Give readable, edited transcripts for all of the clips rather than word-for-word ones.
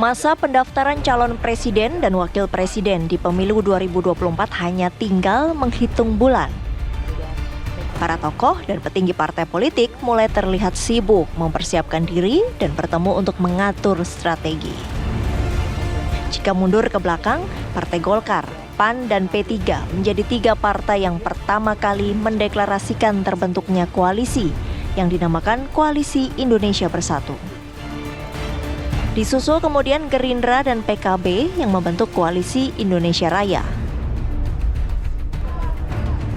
Masa pendaftaran calon presiden dan wakil presiden di pemilu 2024 hanya tinggal menghitung bulan. Para tokoh dan petinggi partai politik mulai terlihat sibuk mempersiapkan diri dan bertemu untuk mengatur strategi. Jika mundur ke belakang, Partai Golkar, PAN, dan P3 menjadi 3 partai yang pertama kali mendeklarasikan terbentuknya koalisi yang dinamakan Koalisi Indonesia Bersatu. Disusul kemudian Gerindra dan PKB yang membentuk Koalisi Indonesia Raya.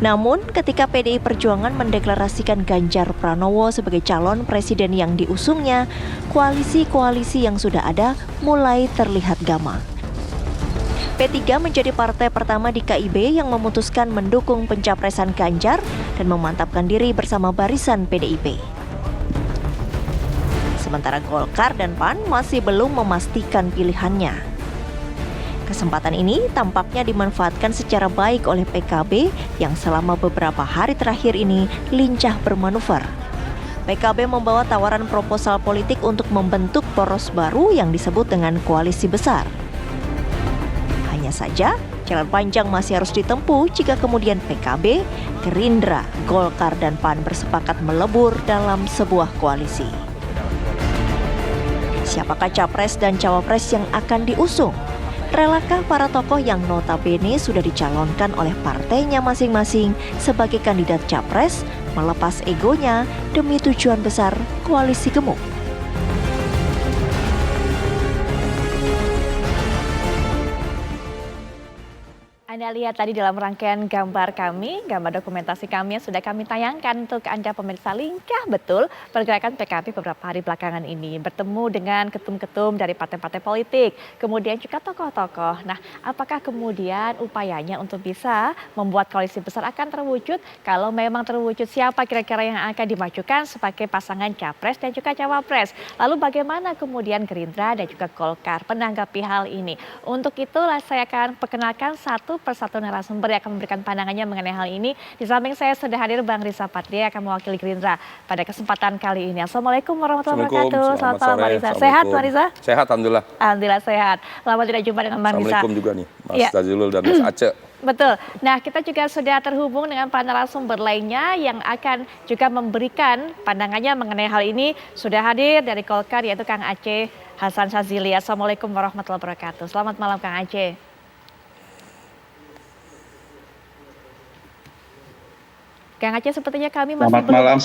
Namun, ketika PDI Perjuangan mendeklarasikan Ganjar Pranowo sebagai calon presiden yang diusungnya, koalisi-koalisi yang sudah ada mulai terlihat gama. P3 menjadi partai pertama di KIB yang memutuskan mendukung pencapresan Ganjar dan memantapkan diri bersama barisan PDIP. Sementara Golkar dan PAN masih belum memastikan pilihannya. Kesempatan ini tampaknya dimanfaatkan secara baik oleh PKB yang selama beberapa hari terakhir ini lincah bermanuver. PKB membawa tawaran proposal politik untuk membentuk poros baru yang disebut dengan koalisi besar. Hanya saja, jalan panjang masih harus ditempuh jika kemudian PKB, Gerindra, Golkar, dan PAN bersepakat melebur dalam sebuah koalisi. Siapakah capres dan cawapres yang akan diusung? Relakah para tokoh yang notabene sudah dicalonkan oleh partainya masing-masing sebagai kandidat capres melepas egonya demi tujuan besar koalisi gemuk? Anda lihat tadi dalam rangkaian gambar kami, gambar dokumentasi kami yang sudah kami tayangkan untuk Anda pemirsa, lincah betul pergerakan PKB beberapa hari belakangan ini. Bertemu dengan ketum-ketum dari partai-partai politik, kemudian juga tokoh-tokoh. Nah, apakah kemudian upayanya untuk bisa membuat koalisi besar akan terwujud? Kalau memang terwujud, siapa kira-kira yang akan dimajukan sebagai pasangan capres dan juga cawapres? Lalu bagaimana kemudian Gerindra dan juga Golkar menanggapi hal ini? Untuk itulah saya akan perkenalkan satu persatu narasumber yang akan memberikan pandangannya mengenai hal ini. Di samping saya sudah hadir Bang Riza Patria yang akan mewakili Gerindra pada kesempatan kali ini. Assalamualaikum warahmatullahi wabarakatuh. Selamat malam Bang Riza. Sehat Bang Riza? Sehat, alhamdulillah. Alhamdulillah sehat. Lama tidak jumpa dengan Bang Riza. Assalamualaikum juga nih Mas Jazilul dan Mas Aceh. Betul. Nah, kita juga sudah terhubung dengan para narasumber lainnya yang akan juga memberikan pandangannya mengenai hal ini. Sudah hadir dari Golkar yaitu Kang Aceh Hasan Syadzili. Assalamualaikum warahmatullahi wabarakatuh. Selamat malam Kang Aceh. Kang Aceh, sepertinya kami masih Selamat malam.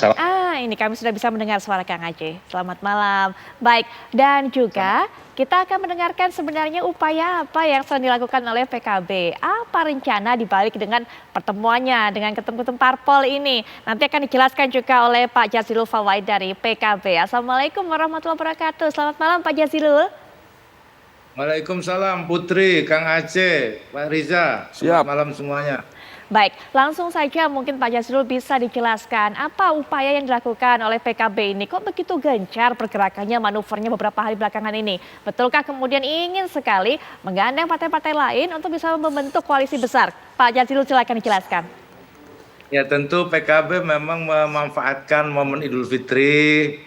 ini kami sudah bisa mendengar suara Kang Aceh. Selamat malam. Baik, dan juga kita akan mendengarkan sebenarnya upaya apa yang sedang dilakukan oleh PKB. Apa rencana dibalik dengan pertemuannya dengan ketum-ketum parpol ini? Nanti akan dijelaskan juga oleh Pak Jazilul Fawait dari PKB. Assalamualaikum warahmatullahi wabarakatuh. Selamat malam Pak Jazilul. Waalaikumsalam Putri, Kang Aceh, Pak Riza. Selamat malam semuanya. Baik, langsung saja mungkin Pak Jazilul bisa dijelaskan apa upaya yang dilakukan oleh PKB ini. Kok begitu gencar pergerakannya, manuvernya beberapa hari belakangan ini? Betulkah kemudian ingin sekali menggandeng partai-partai lain untuk bisa membentuk koalisi besar? Pak Jazilul silakan dijelaskan. Ya tentu PKB memang memanfaatkan momen Idul Fitri,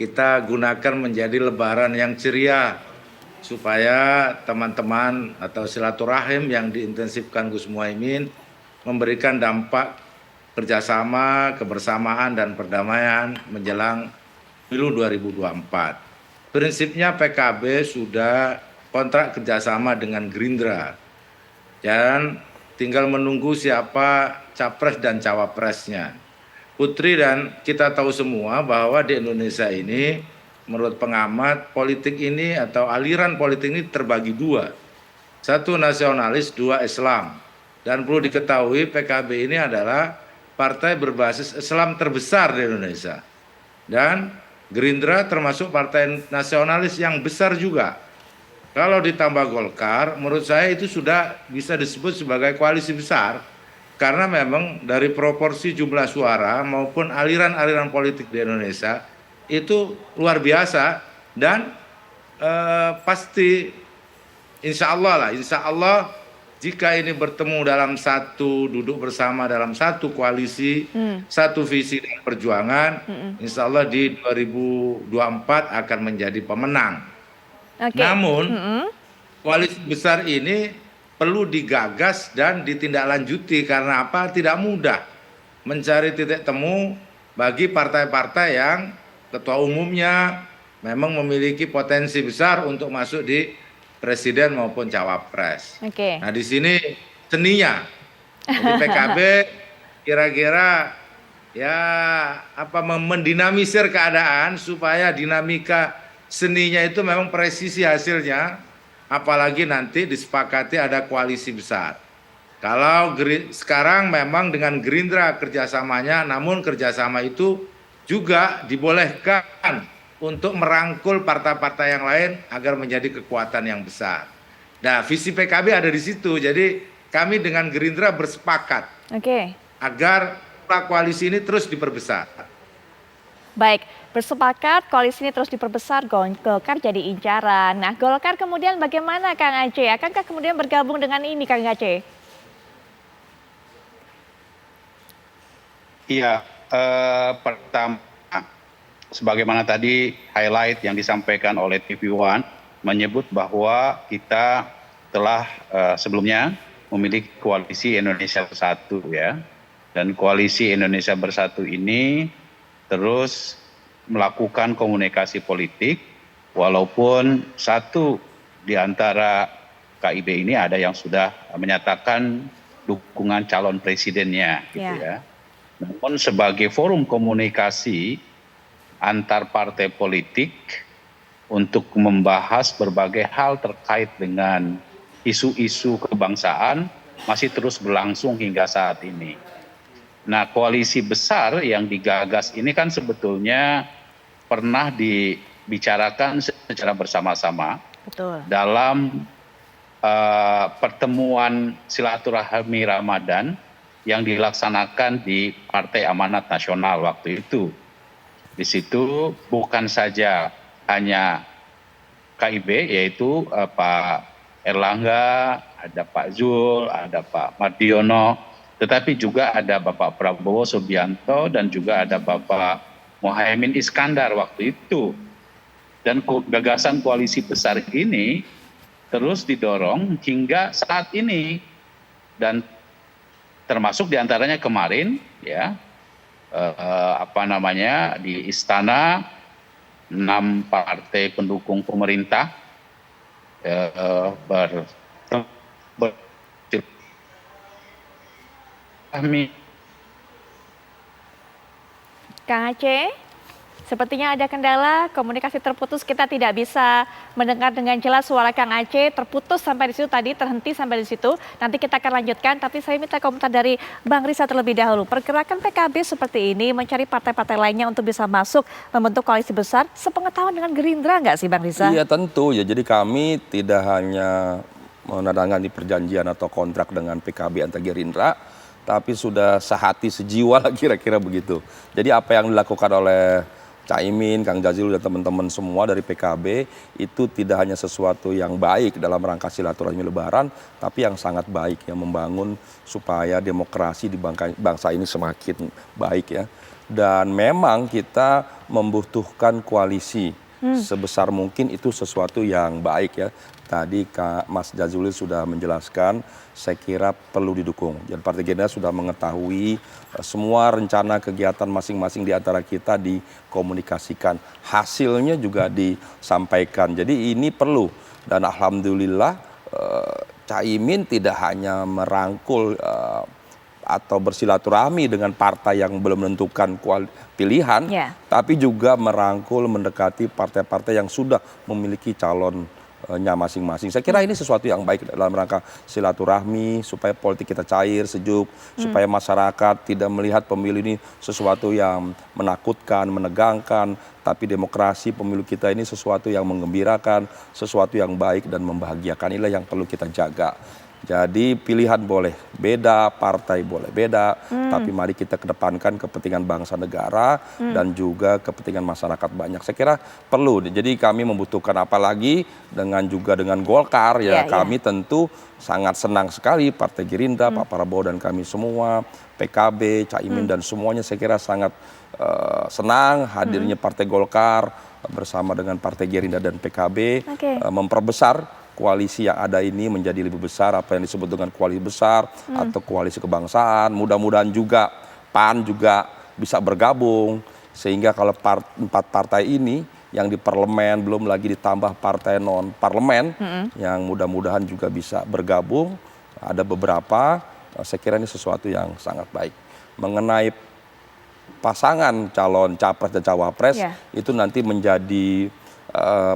kita gunakan menjadi lebaran yang ceria. Supaya teman-teman atau silaturahim yang diintensifkan Gus Muhaimin memberikan dampak kerjasama, kebersamaan, dan perdamaian menjelang pemilu 2024. Prinsipnya PKB sudah kontrak kerjasama dengan Gerindra. Dan tinggal menunggu siapa capres dan cawapresnya. Putri dan kita tahu semua bahwa di Indonesia ini, menurut pengamat, politik ini atau aliran politik ini terbagi dua. Satu nasionalis, dua Islam. Dan perlu diketahui PKB ini adalah partai berbasis Islam terbesar di Indonesia. Dan Gerindra termasuk partai nasionalis yang besar juga. Kalau ditambah Golkar, menurut saya itu sudah bisa disebut sebagai koalisi besar. Karena memang dari proporsi jumlah suara maupun aliran-aliran politik di Indonesia itu luar biasa. Dan pasti insya Allah jika ini bertemu dalam satu, duduk bersama dalam satu koalisi, satu visi dan perjuangan, insya Allah di 2024 akan menjadi pemenang. Oke. Namun koalisi besar ini perlu digagas dan ditindaklanjuti karena apa? Tidak mudah mencari titik temu bagi partai-partai yang ketua umumnya memang memiliki potensi besar untuk masuk di presiden maupun cawapres. Oke. Nah, di sini seninya. Jadi PKB kira-kira ya apa mendinamisir keadaan supaya dinamika seninya itu memang presisi hasilnya, apalagi nanti disepakati ada koalisi besar. Kalau sekarang memang dengan Gerindra kerjasamanya, namun kerjasama itu juga dibolehkan untuk merangkul partai-partai yang lain agar menjadi kekuatan yang besar. Nah, visi PKB ada di situ, jadi kami dengan Gerindra bersepakat agar koalisi ini terus diperbesar. Baik, bersepakat koalisi ini terus diperbesar, Golkar jadi incaran. Nah, Golkar kemudian bagaimana Kang Aceh? Akankah kemudian bergabung dengan ini Kang Aceh? Iya, pertama sebagaimana tadi highlight yang disampaikan oleh TV One menyebut bahwa kita telah sebelumnya memiliki koalisi Indonesia Bersatu ya. Dan koalisi Indonesia Bersatu ini terus melakukan komunikasi politik walaupun satu di antara KIB ini ada yang sudah menyatakan dukungan calon presidennya gitu ya. Namun sebagai forum komunikasi antar partai politik untuk membahas berbagai hal terkait dengan isu-isu kebangsaan masih terus berlangsung hingga saat ini. Nah, koalisi besar yang digagas ini kan sebetulnya pernah dibicarakan secara bersama-sama dalam pertemuan silaturahmi Ramadan yang dilaksanakan di Partai Amanat Nasional waktu itu. Di situ bukan saja hanya KIB yaitu Pak Erlangga, ada Pak Zul, ada Pak Mardiono, tetapi juga ada Bapak Prabowo Subianto dan juga ada Bapak Muhaimin Iskandar waktu itu. Dan gagasan koalisi besar ini terus didorong hingga saat ini dan termasuk diantaranya kemarin ya di Istana 6 partai pendukung pemerintah Kang Aceh, sepertinya ada kendala komunikasi terputus, kita tidak bisa mendengar dengan jelas suara Kang Aceh, terputus sampai di situ tadi, terhenti sampai di situ. Nanti kita akan lanjutkan, tapi saya minta komentar dari Bang Risa terlebih dahulu. Pergerakan PKB seperti ini mencari partai-partai lainnya untuk bisa masuk membentuk koalisi besar, sepengetahuan dengan Gerindra nggak sih Bang Risa? Iya tentu ya, jadi kami tidak hanya menandatangani perjanjian atau kontrak dengan PKB antar Gerindra, tapi sudah sehati sejiwa lah kira-kira begitu. Jadi apa yang dilakukan oleh Caimin, Kang Jazilul dan teman-teman semua dari PKB itu tidak hanya sesuatu yang baik dalam rangka silaturahmi Lebaran, tapi yang sangat baik yang membangun supaya demokrasi di bangsa ini semakin baik ya. Dan memang kita membutuhkan koalisi sebesar mungkin, itu sesuatu yang baik ya. Tadi Mas Jazilul sudah menjelaskan, saya kira perlu didukung. Dan Partai Gerindra sudah mengetahui semua rencana kegiatan masing-masing di antara kita dikomunikasikan. Hasilnya juga disampaikan. Jadi ini perlu. Dan alhamdulillah Caimin tidak hanya merangkul atau bersilaturahmi dengan partai yang belum menentukan pilihan, tapi juga merangkul mendekati partai-partai yang sudah memiliki calonnya masing-masing. Saya kira ini sesuatu yang baik dalam rangka silaturahmi supaya politik kita cair, sejuk, supaya masyarakat tidak melihat pemilu ini sesuatu yang menakutkan, menegangkan, tapi demokrasi pemilu kita ini sesuatu yang menggembirakan, sesuatu yang baik dan membahagiakan. Inilah yang perlu kita jaga. Jadi pilihan boleh beda, partai boleh beda, tapi mari kita kedepankan kepentingan bangsa negara dan juga kepentingan masyarakat banyak. Saya kira perlu. Jadi kami membutuhkan, apalagi dengan Golkar ya, kami tentu sangat senang sekali Partai Gerindra, Pak Prabowo dan kami semua, PKB, Caimin dan semuanya saya kira sangat senang hadirnya Partai Golkar bersama dengan Partai Gerindra dan PKB Oke. memperbesar koalisi yang ada ini menjadi lebih besar, apa yang disebut dengan koalisi besar atau koalisi kebangsaan. Mudah-mudahan juga PAN juga bisa bergabung, sehingga kalau empat partai ini yang di parlemen, belum lagi ditambah partai non parlemen yang mudah-mudahan juga bisa bergabung, ada beberapa, saya kira ini sesuatu yang sangat baik. Mengenai pasangan calon capres dan cawapres, Ya. itu nanti menjadi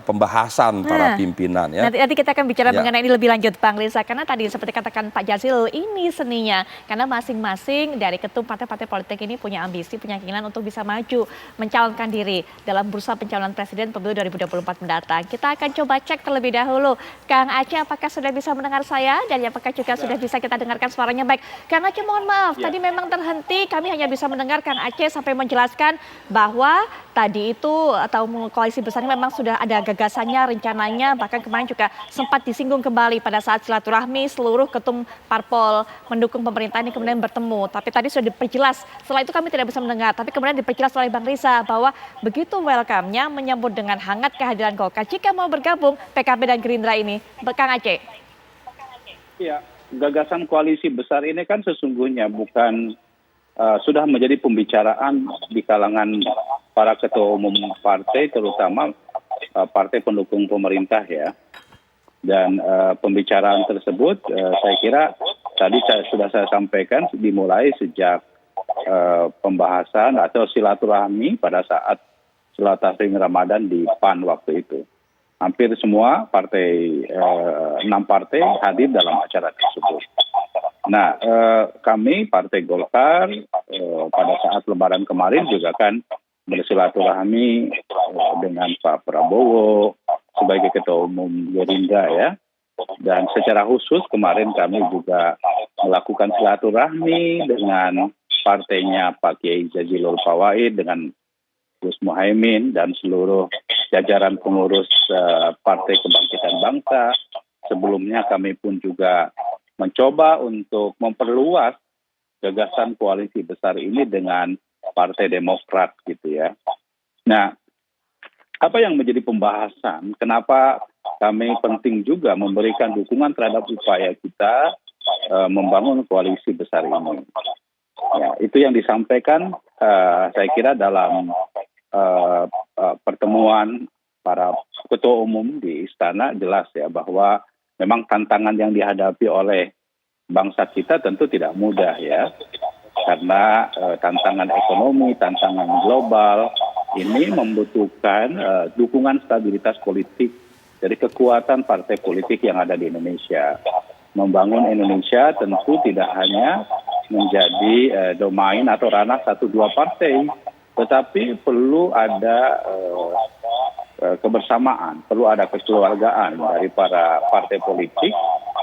pembahasan para pimpinan ya. Nanti kita akan bicara Ya. mengenai ini lebih lanjut Bang Risa, karena tadi seperti katakan Pak Jazil, ini seninya. Karena masing-masing dari ketum partai-partai politik ini punya ambisi, punya keinginan untuk bisa maju, mencalonkan diri dalam bursa pencalonan presiden pemilu 2024 mendatang. Kita akan coba cek terlebih dahulu. Kang Aceh, apakah sudah bisa mendengar saya? Dan apakah juga sudah bisa kita dengarkan suaranya baik? Kang Aceh, mohon maaf, tadi memang terhenti. Kami hanya bisa mendengar Kang Aceh sampai menjelaskan bahwa tadi itu atau koalisi besar ini memang sudah ada gagasannya, rencananya, bahkan kemarin juga sempat disinggung kembali pada saat silaturahmi seluruh ketum parpol mendukung pemerintah ini kemudian bertemu. Tapi tadi sudah diperjelas, setelah itu kami tidak bisa mendengar, tapi kemudian diperjelas oleh Bang Risa bahwa begitu welcome-nya menyambut dengan hangat kehadiran Golkar jika mau bergabung PKB dan Gerindra ini. Kang Aceh. Ya, gagasan koalisi besar ini kan sesungguhnya bukan sudah menjadi pembicaraan di kalangan para ketua umum partai, terutama partai pendukung pemerintah ya. Dan pembicaraan tersebut saya kira tadi sudah saya sampaikan dimulai sejak pembahasan atau silaturahmi pada saat silaturahmi Ramadan di PAN waktu itu. Hampir semua partai, 6 partai hadir dalam acara tersebut. Nah, kami Partai Golkar pada saat Lebaran kemarin juga kan bersilaturahmi dengan Pak Prabowo sebagai Ketua Umum Gerindra ya. Dan secara khusus kemarin kami juga melakukan silaturahmi dengan partainya Pak Kiai Jazilul Fawait dengan Gus Muhaimin dan seluruh jajaran pengurus Partai Kebangkitan Bangsa. Sebelumnya kami pun juga mencoba untuk memperluas gagasan koalisi besar ini dengan Partai Demokrat gitu ya. Nah, apa yang menjadi pembahasan? Kenapa kami penting juga memberikan dukungan terhadap upaya kita membangun koalisi besar ini? Ya, itu yang disampaikan saya kira dalam pertemuan para ketua umum di istana jelas ya bahwa memang tantangan yang dihadapi oleh bangsa kita tentu tidak mudah ya. Karena tantangan ekonomi, tantangan global ini membutuhkan dukungan stabilitas politik dari kekuatan partai politik yang ada di Indonesia. Membangun Indonesia tentu tidak hanya menjadi domain atau ranah 1-2 partai, tetapi perlu ada kebersamaan, perlu ada kekeluargaan dari para partai politik,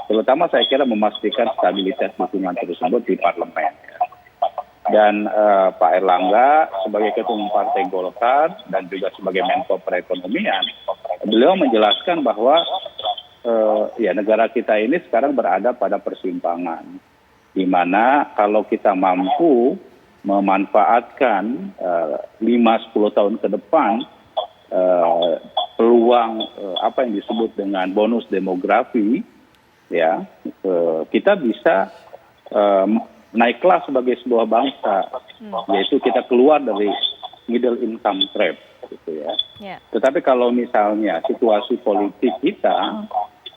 terutama saya kira memastikan stabilitas dukungan tersebut di parlemen. Dan Pak Erlangga sebagai Ketua Umum Partai Golkar dan juga sebagai Menko Perekonomian, beliau menjelaskan bahwa ya negara kita ini sekarang berada pada persimpangan, di mana kalau kita mampu memanfaatkan 5-10 tahun ke depan peluang apa yang disebut dengan bonus demografi, ya kita bisa naik kelas sebagai sebuah bangsa, yaitu kita keluar dari middle income trap, gitu ya. Tetapi kalau misalnya situasi politik kita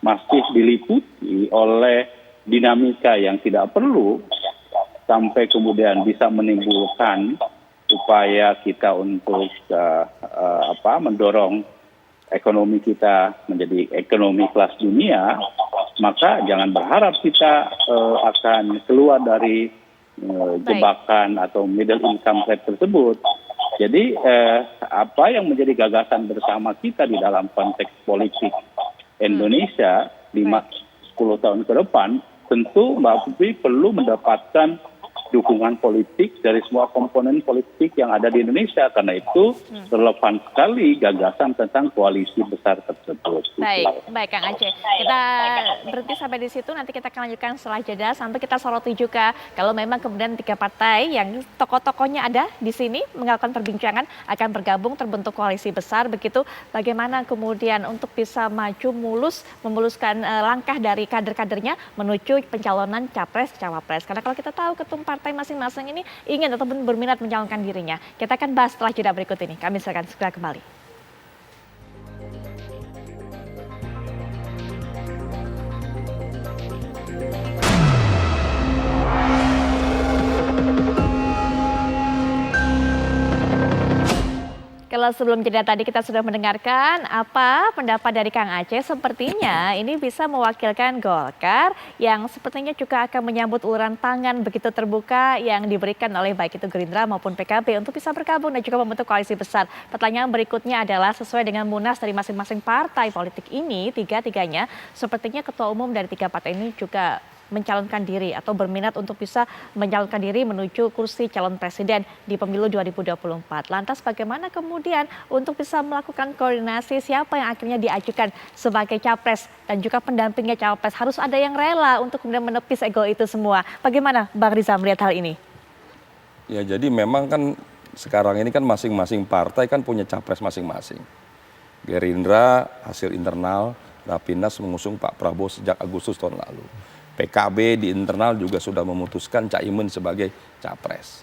masih diliputi oleh dinamika yang tidak perlu, sampai kemudian bisa menimbulkan upaya kita untuk mendorong ekonomi kita menjadi ekonomi kelas dunia, maka jangan berharap kita akan keluar dari jebakan atau middle income trap tersebut. Jadi apa yang menjadi gagasan bersama kita di dalam konteks politik Indonesia 5-10 tahun ke depan, tentu Mbak Putri perlu mendapatkan dukungan politik dari semua komponen politik yang ada di Indonesia. Karena itu relevan sekali gagasan tentang koalisi besar tersebut. Baik Kang Aceh. Kita berhenti sampai di situ, nanti kita akan lanjutkan setelah jeda sampai kita soroti juga kalau memang kemudian 3 partai yang tokoh-tokohnya ada di sini melakukan perbincangan akan bergabung terbentuk koalisi besar, begitu bagaimana kemudian untuk bisa maju memuluskan langkah dari kader-kadernya menuju pencalonan capres cawapres. Karena kalau kita tahu ketum partai masing-masing ini ingin ataupun berminat mencalonkan dirinya. Kita akan bahas setelah jeda berikut ini. Kami akan segera kembali. Kalau sebelum jeda tadi kita sudah mendengarkan apa pendapat dari Kang Aceh, sepertinya ini bisa mewakilkan Golkar yang sepertinya juga akan menyambut uluran tangan begitu terbuka yang diberikan oleh baik itu Gerindra maupun PKB untuk bisa bergabung dan juga membentuk koalisi besar. Pertanyaan berikutnya adalah sesuai dengan munas dari masing-masing partai politik ini, tiga-tiganya sepertinya ketua umum dari 3 partai ini juga mencalonkan diri atau berminat untuk bisa mencalonkan diri menuju kursi calon presiden di pemilu 2024. Lantas bagaimana kemudian untuk bisa melakukan koordinasi siapa yang akhirnya diajukan sebagai capres dan juga pendampingnya cawapres, harus ada yang rela untuk kemudian menepis ego itu semua. Bagaimana Bang Riza melihat hal ini? Ya jadi memang kan sekarang ini kan masing-masing partai kan punya capres masing-masing. Gerindra hasil internal Rapimnas mengusung Pak Prabowo sejak Agustus tahun lalu. PKB di internal juga sudah memutuskan Caimin sebagai capres.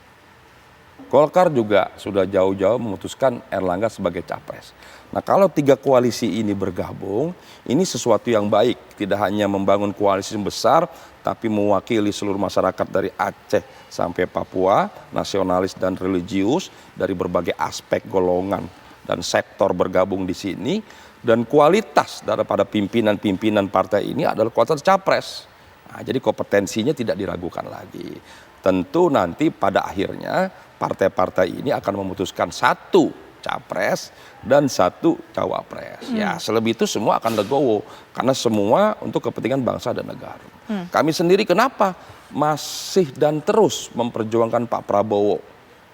Golkar juga sudah jauh-jauh memutuskan Erlangga sebagai capres. Nah kalau 3 koalisi ini bergabung, ini sesuatu yang baik. Tidak hanya membangun koalisi yang besar, tapi mewakili seluruh masyarakat dari Aceh sampai Papua, nasionalis dan religius, dari berbagai aspek golongan dan sektor bergabung di sini. Dan kualitas daripada pimpinan-pimpinan partai ini adalah kualitas capres. Nah, jadi kompetensinya tidak diragukan lagi. Tentu nanti pada akhirnya partai-partai ini akan memutuskan 1 capres dan 1 cawapres. Ya, selebih itu semua akan legowo karena semua untuk kepentingan bangsa dan negara. Kami sendiri kenapa masih dan terus memperjuangkan Pak Prabowo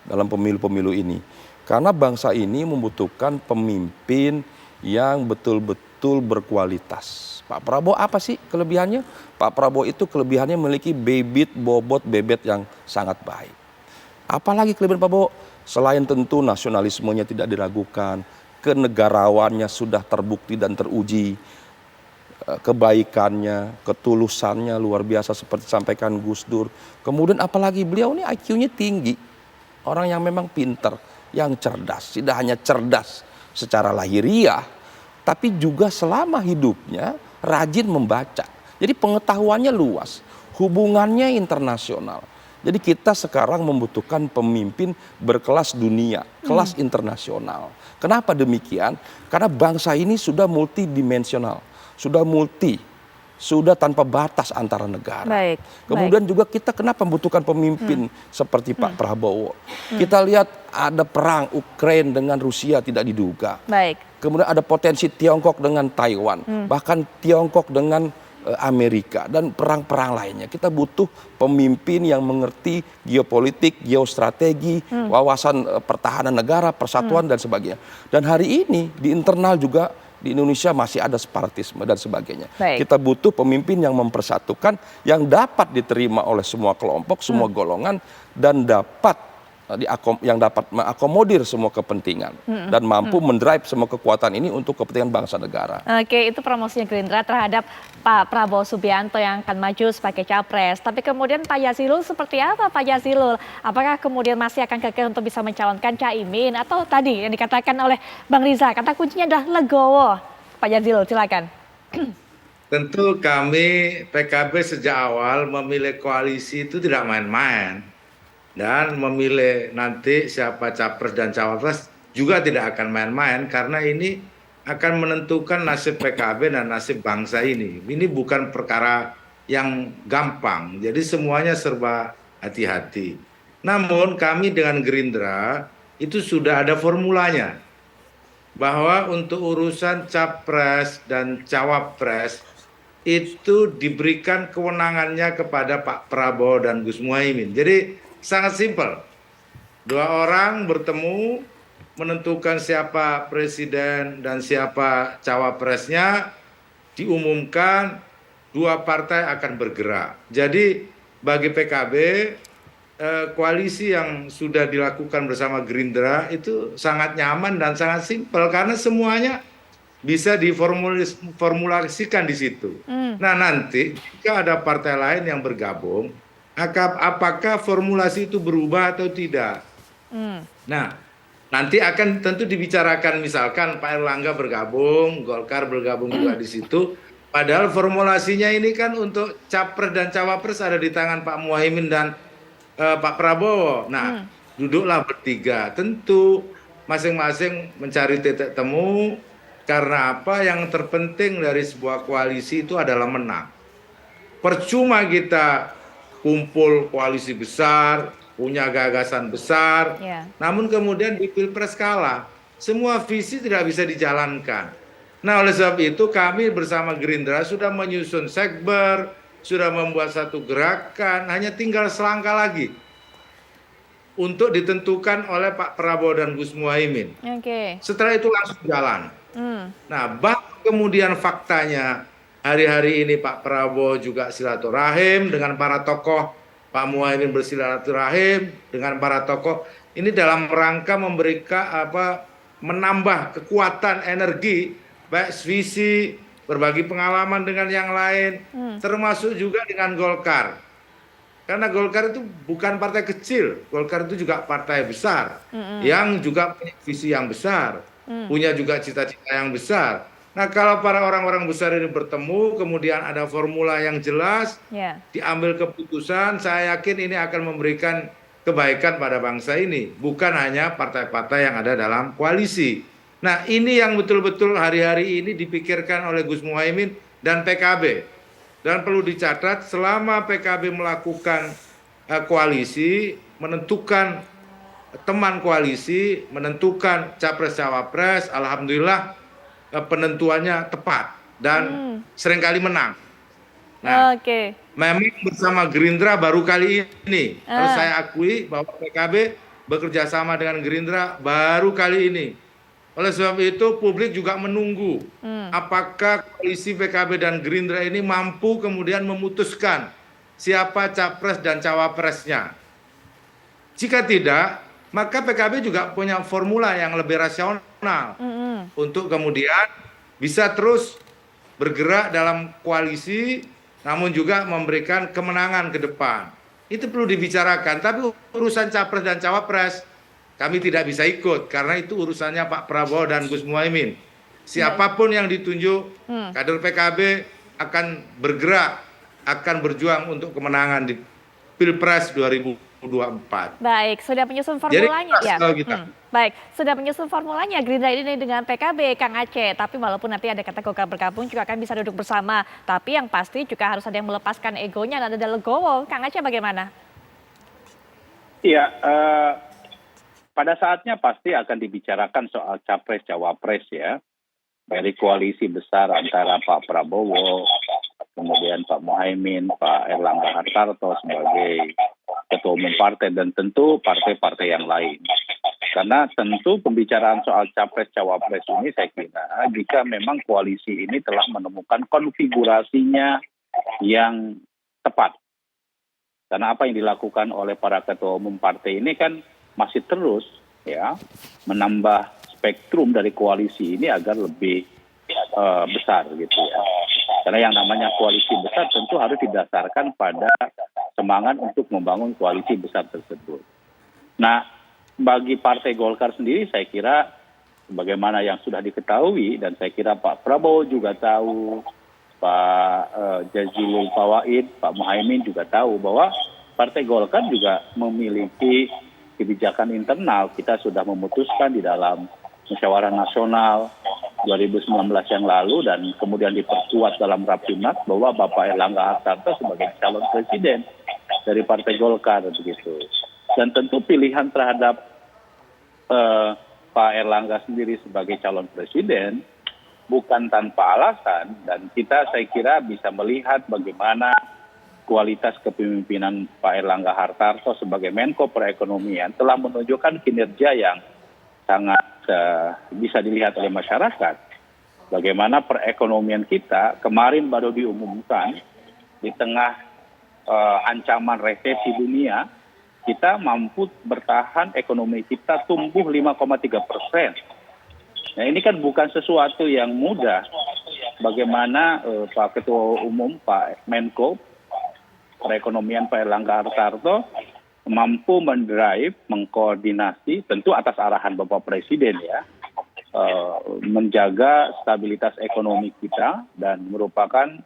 dalam pemilu-pemilu ini? Karena bangsa ini membutuhkan pemimpin yang betul-betul berkualitas. Pak Prabowo apa sih kelebihannya? Pak Prabowo itu kelebihannya memiliki bobot bebet yang sangat baik. Apalagi kelebihan Pak Prabowo? Selain tentu nasionalismenya tidak diragukan, kenegarawannya sudah terbukti dan teruji, kebaikannya, ketulusannya luar biasa seperti sampaikan Gus Dur. Kemudian apalagi beliau ini IQ-nya tinggi, orang yang memang pintar, yang cerdas, tidak hanya cerdas secara lahiriah, tapi juga selama hidupnya rajin membaca. Jadi pengetahuannya luas, hubungannya internasional. Jadi kita sekarang membutuhkan pemimpin berkelas dunia, kelas internasional. Kenapa demikian? Karena bangsa ini sudah multidimensional, sudah tanpa batas antara negara. Kemudian juga kita kenapa membutuhkan pemimpin seperti Pak Prabowo. Kita lihat ada perang Ukraina dengan Rusia tidak diduga. Kemudian ada potensi Tiongkok dengan Taiwan, bahkan Tiongkok dengan Amerika dan perang-perang lainnya. Kita butuh pemimpin yang mengerti geopolitik, geostrategi, wawasan pertahanan negara, persatuan dan sebagainya. Dan hari ini di internal juga di Indonesia masih ada separatisme dan sebagainya. Kita butuh pemimpin yang mempersatukan, yang dapat diterima oleh semua kelompok, semua golongan, dan yang dapat mengakomodir semua kepentingan dan mampu mendrive semua kekuatan ini untuk kepentingan bangsa negara. Oke, itu promosinya Gerindra terhadap Pak Prabowo Subianto yang akan maju sebagai capres. Tapi kemudian Pak Jazilul seperti apa Pak Jazilul? Apakah kemudian masih akan kekeh untuk bisa mencalonkan Caimin atau tadi yang dikatakan oleh Bang Riza, kata kuncinya adalah legowo? Pak Jazilul, silakan. Tentu kami PKB sejak awal memilih koalisi itu tidak main-main. Dan memilih nanti siapa capres dan cawapres juga tidak akan main-main karena ini akan menentukan nasib PKB dan nasib bangsa ini. Ini bukan perkara yang gampang, jadi semuanya serba hati-hati. Namun kami dengan Gerindra itu sudah ada formulanya bahwa untuk urusan capres dan cawapres itu diberikan kewenangannya kepada Pak Prabowo dan Gus Muhaimin. Jadi sangat simpel. Dua orang bertemu menentukan siapa presiden dan siapa cawapresnya, diumumkan, dua partai akan bergerak. Jadi bagi PKB, koalisi yang sudah dilakukan bersama Gerindra itu sangat nyaman dan sangat simpel karena semuanya bisa diformulasikan di situ. Nah, nanti jika ada partai lain yang bergabung, apakah formulasi itu berubah atau tidak? Nah, nanti akan tentu dibicarakan, misalkan Pak Erlangga bergabung, Golkar bergabung juga di situ. Padahal formulasinya ini kan untuk capres dan cawapres ada di tangan Pak Muhaimin dan Pak Prabowo. Nah, duduklah bertiga. Tentu masing-masing mencari titik temu. Karena apa? Yang terpenting dari sebuah koalisi itu adalah menang. Percuma kita kumpul koalisi besar, punya gagasan besar, namun kemudian di Pilpres kalah. Semua visi tidak bisa dijalankan. Nah, oleh sebab itu kami bersama Gerindra sudah menyusun sekber, sudah membuat satu gerakan, hanya tinggal selangkah lagi untuk ditentukan oleh Pak Prabowo dan Gus Muhaimin. Setelah itu langsung jalan. Nah, kemudian faktanya hari-hari ini Pak Prabowo juga silaturahim dengan para tokoh, Pak Muhaimin bersilaturahim dengan para tokoh. Ini dalam rangka memberikan menambah kekuatan energi, baik visi, berbagi pengalaman dengan yang lain, termasuk juga dengan Golkar. Karena Golkar itu bukan partai kecil, Golkar itu juga partai besar, yang juga punya visi yang besar, punya juga cita-cita yang besar. Nah, kalau para orang-orang besar ini bertemu, kemudian ada formula yang jelas, diambil keputusan, saya yakin ini akan memberikan kebaikan pada bangsa ini, bukan hanya partai-partai yang ada dalam koalisi. Nah, ini yang betul-betul hari-hari ini dipikirkan oleh Gus Muhaimin dan PKB. Dan perlu dicatat, selama PKB melakukan koalisi, menentukan teman koalisi, menentukan capres-cawapres, alhamdulillah penentuannya tepat dan seringkali menang. Nah, memang bersama Gerindra baru kali ini, harus saya akui bahwa PKB bekerja sama dengan Gerindra baru kali ini. Oleh sebab itu publik juga menunggu apakah koalisi PKB dan Gerindra ini mampu kemudian memutuskan siapa capres dan cawapresnya. Jika tidak, maka PKB juga punya formula yang lebih rasional untuk kemudian bisa terus bergerak dalam koalisi, namun juga memberikan kemenangan ke depan. Itu perlu dibicarakan, tapi urusan capres dan cawapres kami tidak bisa ikut, karena itu urusannya Pak Prabowo dan Gus Muhaimin. Siapapun yang ditunjuk, kader PKB akan bergerak, akan berjuang untuk kemenangan di Pilpres 2024. Baik, sudah menyusun formulanya ya. Baik, sudah menyusun formulanya Gerindra ini dengan PKB, Kang Aceh. Tapi walaupun nanti ada kata Golkar bergabung, juga akan bisa duduk bersama. Tapi yang pasti juga harus ada yang melepaskan egonya dan ada legowo. Kang Aceh bagaimana? Iya, pada saatnya pasti akan dibicarakan soal capres-cawapres ya. Dari koalisi besar antara Pak Prabowo, kemudian Pak Muhaimin, Pak Erlangga Hartarto sebagai ketua umum partai, dan tentu partai-partai yang lain. Karena tentu pembicaraan soal capres-cawapres ini saya kira jika memang koalisi ini telah menemukan konfigurasinya yang tepat. Karena apa yang dilakukan oleh para ketua umum partai ini kan masih terus ya menambah spektrum dari koalisi ini agar lebih besar gitu ya. Karena yang namanya koalisi besar tentu harus didasarkan pada semangat untuk membangun koalisi besar tersebut. Nah, bagi Partai Golkar sendiri saya kira bagaimana yang sudah diketahui, dan saya kira Pak Prabowo juga tahu, Pak Jazilul Fawait, Pak Muhaimin juga tahu bahwa Partai Golkar juga memiliki kebijakan internal. Kita sudah memutuskan di dalam musyawarah nasional 2019 yang lalu dan kemudian diperkuat dalam Rapimnas bahwa Bapak Erlangga Hartarto sebagai calon presiden dari Partai Golkar begitu. Dan tentu pilihan terhadap Pak Erlangga sendiri sebagai calon presiden bukan tanpa alasan, dan kita saya kira bisa melihat bagaimana kualitas kepemimpinan Pak Erlangga Hartarto sebagai Menko Perekonomian telah menunjukkan kinerja yang sangat bisa dilihat oleh masyarakat. Bagaimana perekonomian kita kemarin baru diumumkan di tengah ancaman resesi dunia, kita mampu bertahan ekonomi kita tumbuh 5,3%. Nah ini kan bukan sesuatu yang mudah. Bagaimana Pak Ketua Umum, Pak Menko Perekonomian Pak Erlangga Hartarto mampu mendrive, mengkoordinasi, tentu atas arahan Bapak Presiden ya, menjaga stabilitas ekonomi kita dan merupakan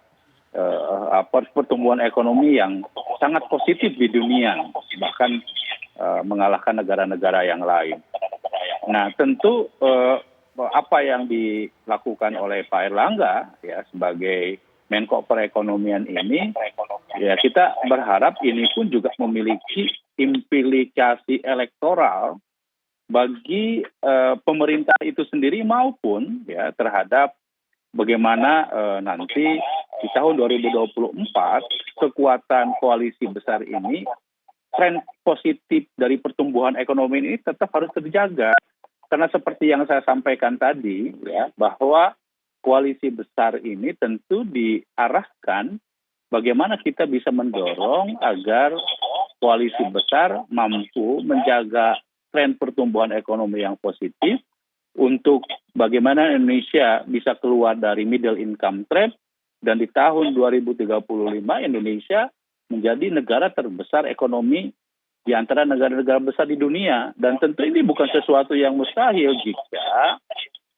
pertumbuhan ekonomi yang sangat positif di dunia, bahkan mengalahkan negara-negara yang lain. Nah tentu apa yang dilakukan oleh Pak Erlangga ya sebagai Menko Perekonomian ini, ya kita berharap ini pun juga memiliki implikasi elektoral bagi pemerintah itu sendiri maupun ya terhadap bagaimana nanti di tahun 2024 kekuatan koalisi besar ini, tren positif dari pertumbuhan ekonomi ini tetap harus terjaga. Karena seperti yang saya sampaikan tadi ya bahwa koalisi besar ini tentu diarahkan bagaimana kita bisa mendorong agar koalisi besar mampu menjaga tren pertumbuhan ekonomi yang positif untuk bagaimana Indonesia bisa keluar dari middle income trap dan di tahun 2035 Indonesia menjadi negara terbesar ekonomi di antara negara-negara besar di dunia. Dan tentu ini bukan sesuatu yang mustahil jika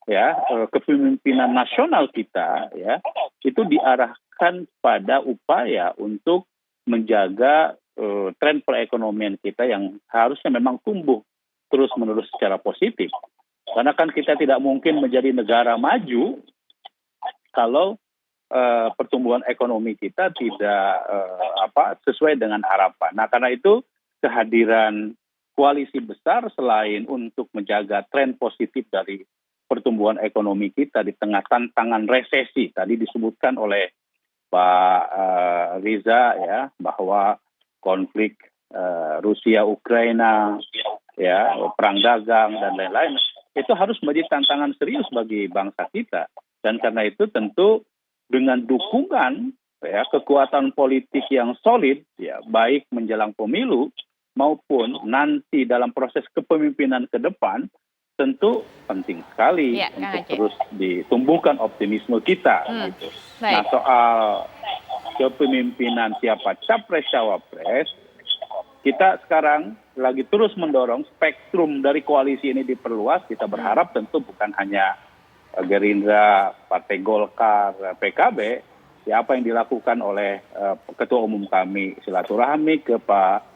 ya kepemimpinan nasional kita ya itu diarahkan pada upaya untuk menjaga tren perekonomian kita yang harusnya memang tumbuh terus-menerus secara positif. Karena kan kita tidak mungkin menjadi negara maju kalau pertumbuhan ekonomi kita tidak sesuai dengan harapan. Nah, karena itu kehadiran koalisi besar selain untuk menjaga tren positif dari pertumbuhan ekonomi kita di tengah tantangan resesi, tadi disebutkan oleh Pak Riza ya bahwa konflik Rusia Ukraina ya perang dagang dan lain-lain itu harus menjadi tantangan serius bagi bangsa kita. Dan karena itu tentu dengan dukungan ya kekuatan politik yang solid ya baik menjelang pemilu maupun nanti dalam proses kepemimpinan ke depan tentu penting sekali untuk terus ditumbuhkan optimisme kita. Gitu. Nah soal kepemimpinan siapa capres-cawapres, kita sekarang lagi terus mendorong spektrum dari koalisi ini diperluas. Kita berharap tentu bukan hanya Gerindra, Partai Golkar, PKB, ya apa yang dilakukan oleh Ketua Umum kami silaturahmi ke Pak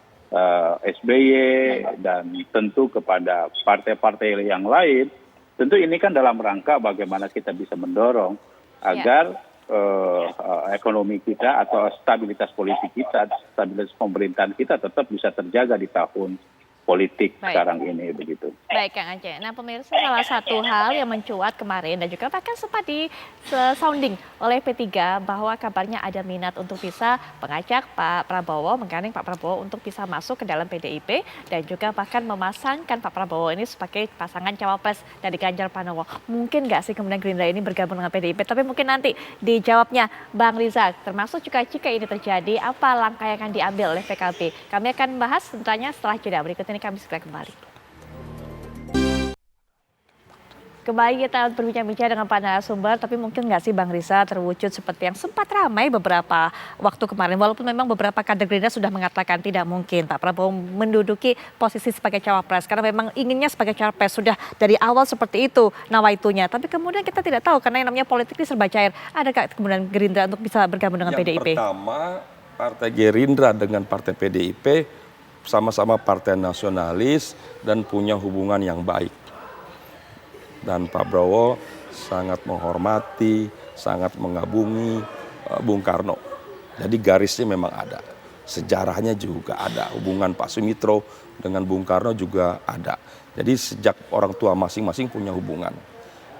SBY dan tentu kepada partai-partai yang lain, tentu ini kan dalam rangka bagaimana kita bisa mendorong agar ekonomi kita atau stabilitas politik kita, stabilitas pemerintahan kita tetap bisa terjaga di tahun politik sekarang ini begitu. Baik Kang Aceh. Nah pemirsa, salah satu hal yang mencuat kemarin dan juga bahkan sempat di sounding oleh P3 bahwa kabarnya ada minat untuk bisa mengajak Pak Prabowo, menggandeng Pak Prabowo untuk bisa masuk ke dalam PDIP dan juga bahkan memasangkan Pak Prabowo ini sebagai pasangan cawapres dari Ganjar Pranowo. Mungkin nggak sih kemudian Gerindra ini bergabung dengan PDIP? Tapi mungkin nanti dijawabnya Bang Riza, termasuk juga jika ini terjadi, apa langkah yang akan diambil oleh PKB? Kami akan bahas tentunya setelah jeda berikut ini. Kami segera kembali. Kembali kita berbincang-bincang dengan Pak narasumber, tapi mungkin nggak sih Bang Riza terwujud seperti yang sempat ramai beberapa waktu kemarin. Walaupun memang beberapa kader Gerindra sudah mengatakan tidak mungkin Pak Prabowo menduduki posisi sebagai cawapres. Karena memang inginnya sebagai cawapres sudah dari awal seperti itu nawaitunya. Tapi kemudian kita tidak tahu karena yang namanya politik ini serba cair. Adakah kemudian Gerindra untuk bisa bergabung dengan PDIP? Yang pertama, Partai Gerindra dengan Partai PDIP sama-sama partai nasionalis dan punya hubungan yang baik. Dan Pak Prabowo sangat menghormati, sangat mengagumi Bung Karno. Jadi garisnya memang ada. Sejarahnya juga ada. Hubungan Pak Sumitro dengan Bung Karno juga ada. Jadi sejak orang tua masing-masing punya hubungan.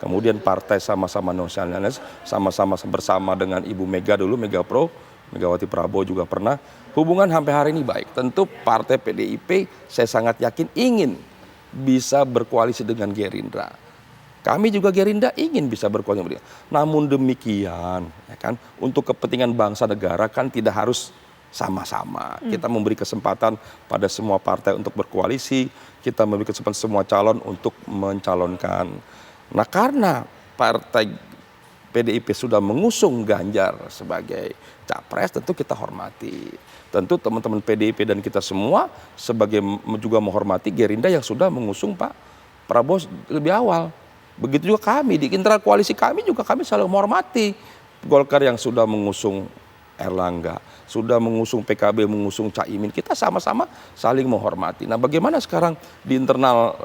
Kemudian partai sama-sama nasionalis, sama-sama bersama dengan Ibu Mega dulu, Mega Pro, Megawati Prabowo juga pernah. Hubungan sampai hari ini baik. Tentu partai PDIP saya sangat yakin ingin bisa berkoalisi dengan Gerindra. Kami juga Gerindra ingin bisa berkoalisi dengan Gerindra. Namun demikian, ya kan, untuk kepentingan bangsa negara kan tidak harus sama-sama. Kita memberi kesempatan pada semua partai untuk berkoalisi, kita memberi kesempatan semua calon untuk mencalonkan. Nah, karena partai PDIP sudah mengusung Ganjar sebagai capres, tentu kita hormati. Tentu teman-teman PDIP dan kita semua sebagai juga menghormati Gerindra yang sudah mengusung Pak Prabowo lebih awal. Begitu juga kami di internal koalisi kami juga kami selalu menghormati Golkar yang sudah mengusung Erlangga, sudah mengusung PKB, mengusung Caimin. Kita sama-sama saling menghormati. Nah, bagaimana sekarang di internal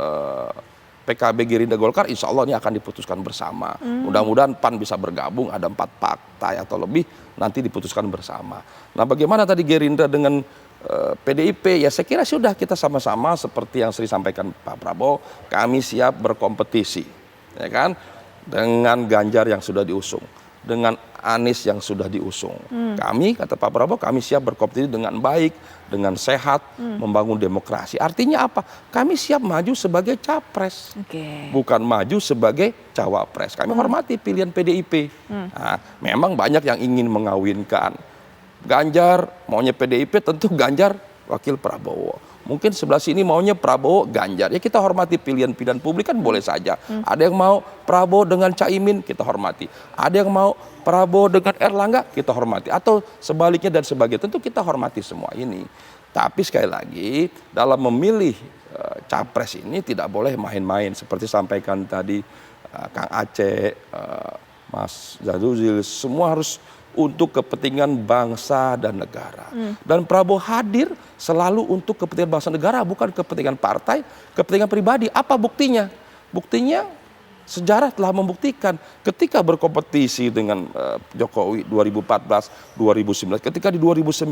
PKB, Gerindra, Golkar, insya Allah ini akan diputuskan bersama. Mudah-mudahan PAN bisa bergabung, ada 4 partai atau lebih, nanti diputuskan bersama. Nah, bagaimana tadi Gerindra dengan PDIP, ya saya kira sudah kita sama-sama seperti yang sering sampaikan Pak Prabowo, kami siap berkompetisi, ya kan, dengan Ganjar yang sudah diusung, dengan Anies yang sudah diusung. Kami, kata Pak Prabowo, kami siap berkompetisi dengan baik, dengan sehat, membangun demokrasi. Artinya apa? Kami siap maju sebagai capres, bukan maju sebagai cawapres. Kami hormati pilihan PDIP. Nah, memang banyak yang ingin mengawinkan. Ganjar maunya PDIP, tentu Ganjar wakil Prabowo. Mungkin sebelah sini maunya Prabowo Ganjar. Ya kita hormati pilihan-pilihan publik kan boleh saja. Ada yang mau Prabowo dengan Caimin, kita hormati. Ada yang mau Prabowo dengan Erlangga, kita hormati. Atau sebaliknya dan sebagainya. Tentu kita hormati semua ini. Tapi sekali lagi dalam memilih capres ini tidak boleh main-main. Seperti sampaikan tadi Kang Aceh, Mas Jazuzil, semua harus untuk kepentingan bangsa dan negara. Dan Prabowo hadir selalu untuk kepentingan bangsa negara, bukan kepentingan partai, kepentingan pribadi. Apa buktinya? Buktinya sejarah telah membuktikan ketika berkompetisi dengan Jokowi 2014, 2019, ketika di 2019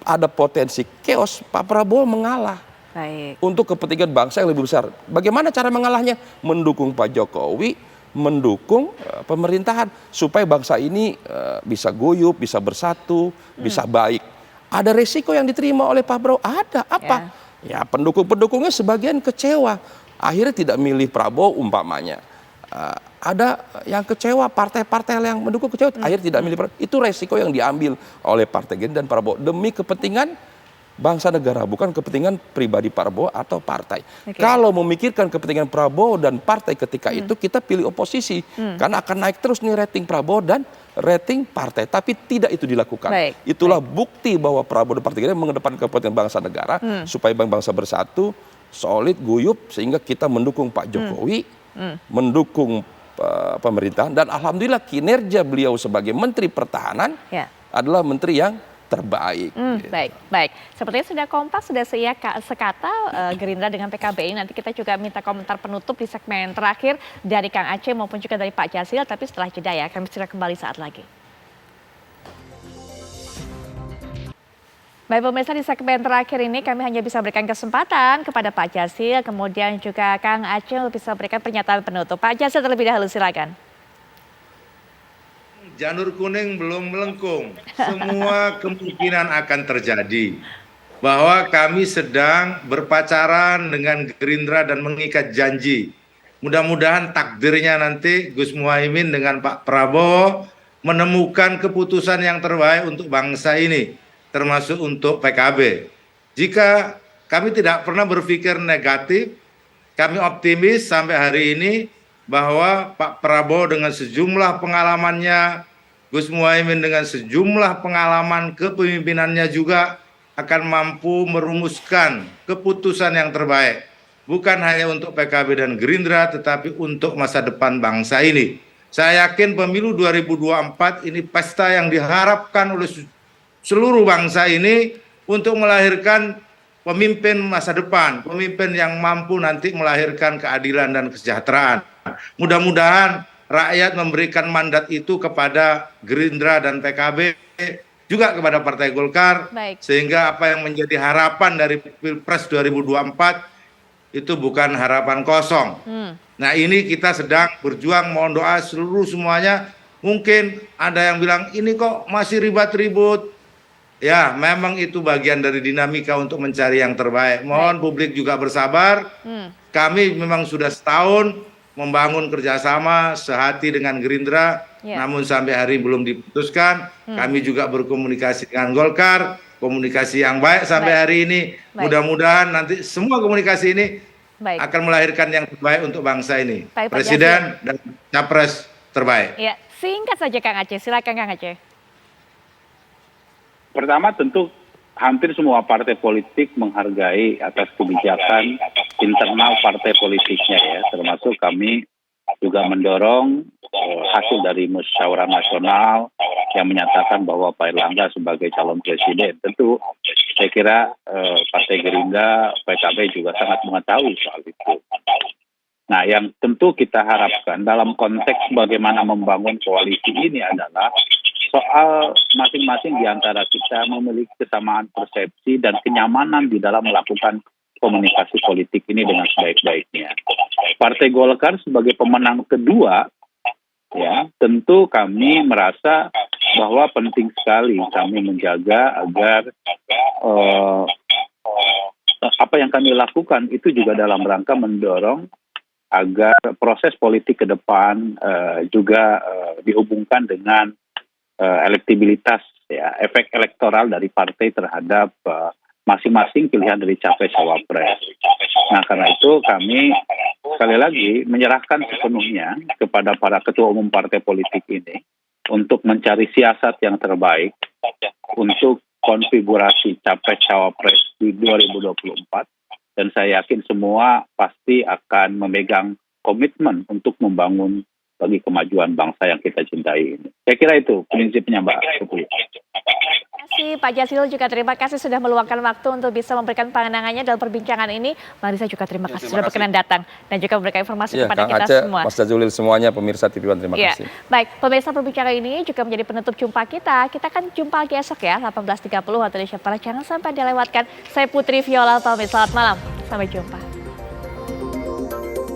ada potensi chaos, Pak Prabowo mengalah. Baik. Untuk kepentingan bangsa yang lebih besar. Bagaimana cara mengalahnya? Mendukung Pak Jokowi, mendukung pemerintahan supaya bangsa ini bisa guyup, bisa bersatu, bisa baik. Ada resiko yang diterima oleh Pak Prabowo? Ada. Apa? Ya, pendukung-pendukungnya sebagian kecewa. Akhirnya tidak milih Prabowo umpamanya. Ada yang kecewa, partai-partai yang mendukung kecewa, akhirnya tidak milih Prabowo. Itu resiko yang diambil oleh Partai Gerindra dan Prabowo demi kepentingan bangsa negara, bukan kepentingan pribadi Prabowo atau partai. Kalau memikirkan kepentingan Prabowo dan partai ketika itu, kita pilih oposisi. Karena akan naik terus nih rating Prabowo dan rating partai. Tapi tidak itu dilakukan. Itulah bukti bahwa Prabowo dan Partai Gerindra mengedepankan kepentingan bangsa negara, supaya bangsa bersatu, solid, guyup, sehingga kita mendukung Pak Jokowi, mendukung pemerintahan. Dan alhamdulillah kinerja beliau sebagai Menteri Pertahanan adalah menteri yang terbaik. Baik. Sepertinya sudah kompak, sudah sekata Gerindra dengan PKB ini. Nanti kita juga minta komentar penutup di segmen terakhir dari Kang Aceh maupun juga dari Pak Jazil. Tapi setelah jeda ya, kami segera kembali saat lagi. Baik pemirsa, di segmen terakhir ini kami hanya bisa berikan kesempatan kepada Pak Jazil, kemudian juga Kang Aceh bisa berikan pernyataan penutup. Pak Jazil terlebih dahulu, silakan. Janur kuning belum melengkung, semua kemungkinan akan terjadi. Bahwa kami sedang berpacaran dengan Gerindra dan mengikat janji. Mudah-mudahan takdirnya nanti Gus Muhaimin dengan Pak Prabowo menemukan keputusan yang terbaik untuk bangsa ini, termasuk untuk PKB. Jika kami tidak pernah berpikir negatif, kami optimis sampai hari ini bahwa Pak Prabowo dengan sejumlah pengalamannya, Gus Muhaimin dengan sejumlah pengalaman kepemimpinannya juga akan mampu merumuskan keputusan yang terbaik. Bukan hanya untuk PKB dan Gerindra, tetapi untuk masa depan bangsa ini. Saya yakin pemilu 2024 ini pesta yang diharapkan oleh seluruh bangsa ini untuk melahirkan pemimpin masa depan, pemimpin yang mampu nanti melahirkan keadilan dan kesejahteraan. Mudah-mudahan rakyat memberikan mandat itu kepada Gerindra dan PKB, juga kepada Partai Golkar, sehingga apa yang menjadi harapan dari Pilpres 2024 itu bukan harapan kosong. Nah, ini kita sedang berjuang, mohon doa seluruh semuanya Mungkin ada yang bilang ini kok masih ribut-ribut. Ya, memang itu bagian dari dinamika untuk mencari yang terbaik. Mohon publik juga bersabar. Kami memang sudah setahun membangun kerjasama sehati dengan Gerindra, namun sampai hari ini belum diputuskan. Kami juga berkomunikasi dengan Golkar, komunikasi yang baik sampai hari ini. Mudah-mudahan nanti semua komunikasi ini akan melahirkan yang terbaik untuk bangsa ini. Presiden dan Capres terbaik. Ya, singkat saja Kang Aceh, silakan Kang Aceh. Pertama tentu hampir semua partai politik menghargai atas kebijakan internal partai politiknya ya, termasuk kami juga mendorong hasil dari musyawarah nasional yang menyatakan bahwa Pak Erlangga sebagai calon presiden. Tentu saya kira Partai Gerindra, PKB juga sangat mengetahui soal itu. Nah, yang tentu kita harapkan dalam konteks bagaimana membangun koalisi ini adalah soal masing-masing di antara kita memiliki kesamaan persepsi dan kenyamanan di dalam melakukan komunikasi politik ini dengan sebaik-baiknya. Partai Golkar sebagai pemenang kedua, ya tentu kami merasa bahwa penting sekali kami menjaga agar apa yang kami lakukan itu juga dalam rangka mendorong agar proses politik ke depan juga dihubungkan dengan elektabilitas, ya, efek elektoral dari partai terhadap masing-masing pilihan dari capres-cawapres. Nah, karena itu kami sekali lagi menyerahkan sepenuhnya kepada para ketua umum partai politik ini untuk mencari siasat yang terbaik untuk konfigurasi capres-cawapres di 2024. Dan saya yakin semua pasti akan memegang komitmen untuk membangun bagi kemajuan bangsa yang kita cintai ini. Saya kira itu prinsipnya, Mbak Putri. Terima kasih Pak Jazilul, juga terima kasih sudah meluangkan waktu untuk bisa memberikan pandangannya dalam perbincangan ini. Marisa juga terima kasih sudah berkenan datang dan juga memberikan informasi kepada Kang kita Aceh, semua. Mas Jazilul semuanya, pemirsa TV One, terima kasih. Baik, pemirsa, perbincangan ini juga menjadi penutup jumpa kita. Kita akan jumpa lagi esok ya, 18.30 waktu Indonesia Barat. Jangan sampai dilewatkan. Saya Putri Viola pamit, selamat malam. Sampai jumpa.